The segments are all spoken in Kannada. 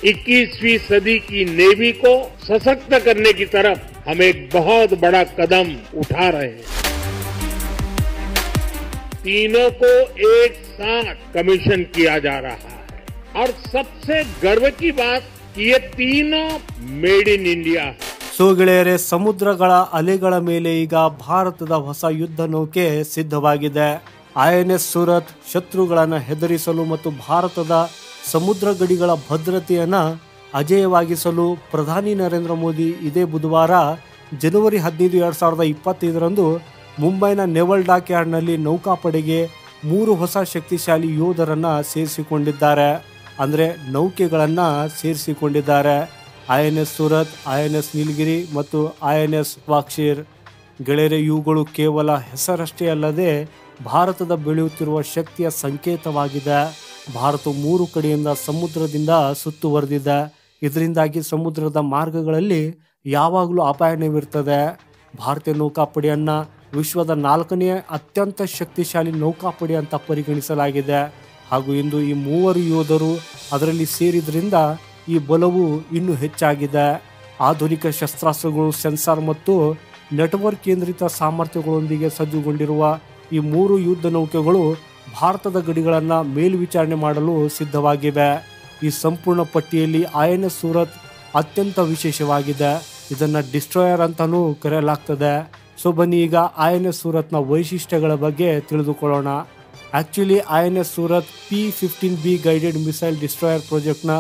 21वीं सदी की नेवी को सशक्त करने की तरफ हम एक बहुत बड़ा कदम उठा रहे हैं। तीनों को एक साथ कमीशन किया जा रहा है और सबसे गर्व की बात कि ये तीनों मेड इन इंडिया है। ಸೊ ಗೆಳೆಯರೆ, ಸಮುದ್ರಗಳ ಅಲೆಗಳ ಮೇಲೆ ಈಗ ಭಾರತದ ಹೊಸ ಯುದ್ಧ ನೌಕೆ ಸಿದ್ಧವಾಗಿದೆ. INS ಸೂರತ್ ಶತ್ರುಗಳನ್ನು ಹೆದರಿಸಲು ಮತ್ತು ಭಾರತದ ಸಮುದ್ರ ಗಡಿಗಳ ಭದ್ರತೆಯನ್ನ ಅಜೇಯವಾಗಿಸಲು ಪ್ರಧಾನಿ ನರೇಂದ್ರ ಮೋದಿ ಇದೇ ಬುಧವಾರ ಜನವರಿ 15, 2025ರಂದು ಮುಂಬೈನ ನೆವಲ್ ಡಾಕ್ ಯಾರ್ಡ್ನಲ್ಲಿ ನೌಕಾಪಡೆಗೆ 3 ಹೊಸ ಶಕ್ತಿಶಾಲಿ ಯೋಧರನ್ನ ಸೇರಿಸಿಕೊಂಡಿದ್ದಾರೆ. ಅಂದರೆ ನೌಕೆಗಳನ್ನ ಸೇರಿಸಿಕೊಂಡಿದ್ದಾರೆ. INS ಸೂರತ್, INS ನೀಲಗಿರಿ ಮತ್ತು INS ವಾಕ್ಷೀರ್. ಗೆಳೆಯರೆ, ಇವುಗಳು ಕೇವಲ ಹೆಸರಷ್ಟೇ ಅಲ್ಲದೆ ಭಾರತದ ಬೆಳೆಯುತ್ತಿರುವ ಶಕ್ತಿಯ ಸಂಕೇತವಾಗಿದೆ. ಭಾರತ 3 ಕಡೆಯಿಂದ ಸಮುದ್ರದಿಂದ ಸುತ್ತುವರೆದಿದೆ. ಇದರಿಂದಾಗಿ ಸಮುದ್ರದ ಮಾರ್ಗಗಳಲ್ಲಿ ಯಾವಾಗಲೂ ಅಪಾಯವಿರ್ತದೆ. ಭಾರತೀಯ ನೌಕಾಪಡೆಯನ್ನ ವಿಶ್ವದ 4ನೇ ಅತ್ಯಂತ ಶಕ್ತಿಶಾಲಿ ನೌಕಾಪಡೆ ಅಂತ ಪರಿಗಣಿಸಲಾಗಿದೆ. ಹಾಗೂ ಇಂದು ಈ 3 ಯೋಧರು ಅದರಲ್ಲಿ ಸೇರಿದ್ರಿಂದ ಈ ಬಲವು ಇನ್ನೂ ಹೆಚ್ಚಾಗಿದೆ. ಆಧುನಿಕ ಶಸ್ತ್ರಾಸ್ತ್ರಗಳು, ಸೆನ್ಸಾರ್ ಮತ್ತು ನೆಟ್ವರ್ಕ್ ಕೇಂದ್ರಿತ ಸಾಮರ್ಥ್ಯಗಳೊಂದಿಗೆ ಸಜ್ಜುಗೊಂಡಿರುವ ಈ 3 ಯುದ್ಧ ನೌಕೆಗಳು ಭಾರತದ ಗಡಿಗಳನ್ನು ಮೇಲ್ವಿಚಾರಣೆ ಮಾಡಲು ಸಿದ್ಧವಾಗಿವೆ. ಈ ಸಂಪೂರ್ಣ ಪಟ್ಟಿಯಲ್ಲಿ INS ಸೂರತ್ ಅತ್ಯಂತ ವಿಶೇಷವಾಗಿದೆ. ಇದನ್ನು ಡಿಸ್ಟ್ರಾಯರ್ ಅಂತಾನೂ ಕರೆಯಲಾಗ್ತದೆ. ಸೊ ಬನ್ನಿ ಈಗ INS ಸೂರತ್ನ ವೈಶಿಷ್ಟ್ಯಗಳ ಬಗ್ಗೆ ತಿಳಿದುಕೊಳ್ಳೋಣ. Actually INS Surat P-15B guided missile destroyer ಪ್ರಾಜೆಕ್ಟ್ನ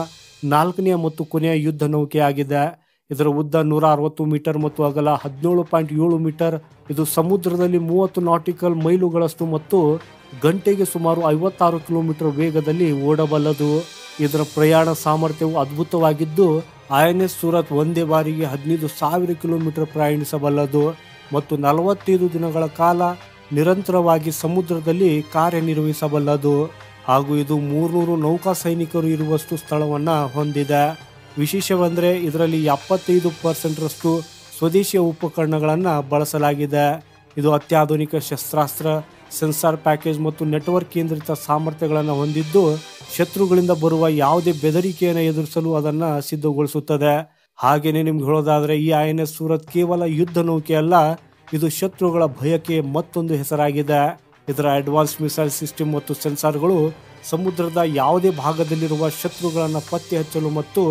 4ನೇ ಮತ್ತು ಕೊನೆಯ ಯುದ್ಧ ನೌಕೆ ಆಗಿದೆ. ಇದರ ಉದ್ದ 160 ಮೀಟರ್ ಮತ್ತು ಅಗಲ 17.7 ಮೀಟರ್. ಇದು ಸಮುದ್ರದಲ್ಲಿ 30 ನಾಟಿಕಲ್ ಮೈಲುಗಳಷ್ಟು ಮತ್ತು ಗಂಟೆಗೆ ಸುಮಾರು 56 ಕಿಲೋಮೀಟರ್ ವೇಗದಲ್ಲಿ ಓಡಬಲ್ಲದು. ಇದರ ಪ್ರಯಾಣ ಸಾಮರ್ಥ್ಯವು ಅದ್ಭುತವಾಗಿದ್ದು INS ಸೂರತ್ ಒಂದೇ ಬಾರಿಗೆ 15,000 ಕಿಲೋಮೀಟರ್ ಪ್ರಯಾಣಿಸಬಲ್ಲದು ಮತ್ತು 45 ದಿನಗಳ ಕಾಲ ನಿರಂತರವಾಗಿ ಸಮುದ್ರದಲ್ಲಿ ಕಾರ್ಯನಿರ್ವಹಿಸಬಲ್ಲದು. ಹಾಗೂ ಇದು 300 ನೌಕಾ ಸೈನಿಕರು ಇರುವಷ್ಟು ಸ್ಥಳವನ್ನ ಹೊಂದಿದೆ. ವಿಶೇಷವೆಂದರೆ ಇದರಲ್ಲಿ 75% ಸ್ವದೇಶೀಯ ಉಪಕರಣಗಳನ್ನು ಬಳಸಲಾಗಿದೆ. ಇದು ಅತ್ಯಾಧುನಿಕ ಶಸ್ತ್ರಾಸ್ತ್ರ, ಸೆನ್ಸಾರ್ ಪ್ಯಾಕೇಜ್ ಮತ್ತು ನೆಟ್ವರ್ಕ್ ಕೇಂದ್ರಿತ ಸಾಮರ್ಥ್ಯಗಳನ್ನು ಹೊಂದಿದ್ದು ಶತ್ರುಗಳಿಂದ ಬರುವ ಯಾವುದೇ ಬೆದರಿಕೆಯನ್ನು ಎದುರಿಸಲು ಅದನ್ನು ಸಿದ್ಧಗೊಳಿಸುತ್ತದೆ. ಹಾಗೆಯೇ ನಿಮ್ಗೆ ಹೇಳೋದಾದ್ರೆ ಈ INS ಸೂರತ್ ಕೇವಲ ಯುದ್ಧ ನೌಕೆ ಅಲ್ಲ, ಇದು ಶತ್ರುಗಳ ಭಯಕ್ಕೆ ಮತ್ತೊಂದು ಹೆಸರಾಗಿದೆ. ಇದರ ಅಡ್ವಾನ್ಸ್ ಮಿಸೈಲ್ ಸಿಸ್ಟಮ್ ಮತ್ತು ಸೆನ್ಸಾರ್ಗಳು ಸಮುದ್ರದ ಯಾವುದೇ ಭಾಗದಲ್ಲಿರುವ ಶತ್ರುಗಳನ್ನು ಪತ್ತೆ ಹಚ್ಚಲು ಮತ್ತು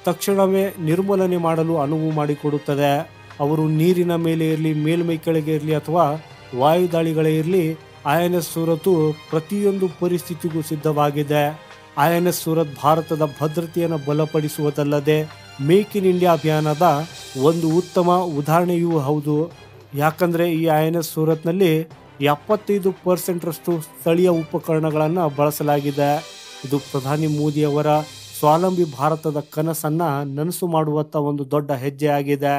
ತಕ್ಷಣವೇ ನಿರ್ಮೂಲನೆ ಮಾಡಲು ಅನುವು ಮಾಡಿಕೊಡುತ್ತದೆ. ಅವರು ನೀರಿನ ಮೇಲೆ ಇರಲಿ, ಮೇಲ್ಮೈ ಕೆಳಗೆ ಇರಲಿ ಅಥವಾ ವಾಯುದಾಳಿಗಳೇ ಇರಲಿ, INS ಸೂರತ್ ಪ್ರತಿಯೊಂದು ಪರಿಸ್ಥಿತಿಗೂ ಸಿದ್ಧವಾಗಿದೆ. INS ಸೂರತ್ ಭಾರತದ ಭದ್ರತೆಯನ್ನು ಬಲಪಡಿಸುವುದಲ್ಲದೆ ಮೇಕ್ ಇನ್ ಇಂಡಿಯಾ ಅಭಿಯಾನದ ಒಂದು ಉತ್ತಮ ಉದಾಹರಣೆಯೂ ಹೌದು. ಯಾಕಂದರೆ ಈ INS ಸೂರತ್ನಲ್ಲಿ 75% ಸ್ಥಳೀಯ ಉಪಕರಣಗಳನ್ನು ಬಳಸಲಾಗಿದೆ. ಇದು ಪ್ರಧಾನಿ ಮೋದಿಯವರ ಸ್ವಾವಲಂಬಿ ಭಾರತದ ಕನಸನ್ನು ನನಸು ಮಾಡುವತ್ತ ಒಂದು ದೊಡ್ಡ ಹೆಜ್ಜೆ ಆಗಿದೆ.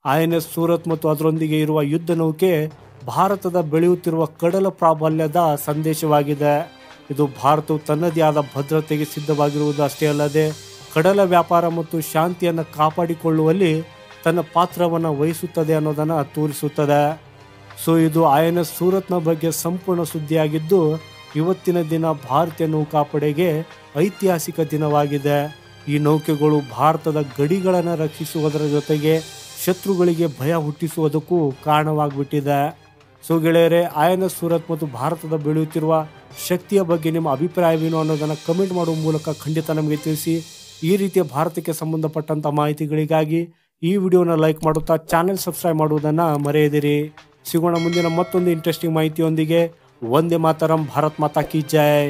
INS ಸೂರತ್ ಮತ್ತು ಅದರೊಂದಿಗೆ ಇರುವ ಯುದ್ಧ ನೌಕೆ ಭಾರತದ ಬೆಳೆಯುತ್ತಿರುವ ಕಡಲ ಪ್ರಾಬಲ್ಯದ ಸಂದೇಶವಾಗಿದೆ. ಇದು ಭಾರತವು ತನ್ನದೇ ಆದ ಭದ್ರತೆಗೆ ಸಿದ್ಧವಾಗಿರುವುದು ಅಷ್ಟೇ ಅಲ್ಲದೆ ಕಡಲ ವ್ಯಾಪಾರ ಮತ್ತು ಶಾಂತಿಯನ್ನು ಕಾಪಾಡಿಕೊಳ್ಳುವಲ್ಲಿ ತನ್ನ ಪಾತ್ರವನ್ನು ವಹಿಸುತ್ತದೆ ಅನ್ನೋದನ್ನು ತೋರಿಸುತ್ತದೆ. ಸೊ ಇದು INS ಸೂರತ್ನ ಬಗ್ಗೆ ಸಂಪೂರ್ಣ ಸುದ್ದಿಯಾಗಿದ್ದು ಇವತ್ತಿನ ದಿನ ಭಾರತೀಯ ನೌಕಾಪಡೆಗೆ ಐತಿಹಾಸಿಕ ದಿನವಾಗಿದೆ. ಈ ನೌಕೆಗಳು ಭಾರತದ ಗಡಿಗಳನ್ನು ರಕ್ಷಿಸುವುದರ ಜೊತೆಗೆ ಶತ್ರುಗಳಿಗೆ ಭಯ ಹುಟ್ಟಿಸುವುದಕ್ಕೂ ಕಾರಣವಾಗಿಬಿಟ್ಟಿದೆ. ಸೊ ಗೆಳೆಯರೆ, INS ಸೂರತ್ ಮತ್ತು ಭಾರತದ ಬೆಳೆಯುತ್ತಿರುವ ಶಕ್ತಿಯ ಬಗ್ಗೆ ನಿಮ್ಮ ಅಭಿಪ್ರಾಯವೇನು ಅನ್ನೋದನ್ನು ಕಮೆಂಟ್ ಮಾಡುವ ಮೂಲಕ ಖಂಡಿತ ನಮಗೆ ತಿಳಿಸಿ. ಈ ರೀತಿಯ ಭಾರತಕ್ಕೆ ಸಂಬಂಧಪಟ್ಟಂಥ ಮಾಹಿತಿಗಳಿಗಾಗಿ ಈ ವಿಡಿಯೋನ ಲೈಕ್ ಮಾಡುತ್ತಾ ಚಾನೆಲ್ ಸಬ್ಸ್ಕ್ರೈಬ್ ಮಾಡುವುದನ್ನು ಮರೆಯದಿರಿ. ಸಿಗೋಣ ಮುಂದಿನ ಮತ್ತೊಂದು ಇಂಟ್ರೆಸ್ಟಿಂಗ್ ಮಾಹಿತಿಯೊಂದಿಗೆ. ವಂದೇ ಮಾತರಂ. ಭಾರತ್ ಮಾತಾ ಕಿ ಜೈ.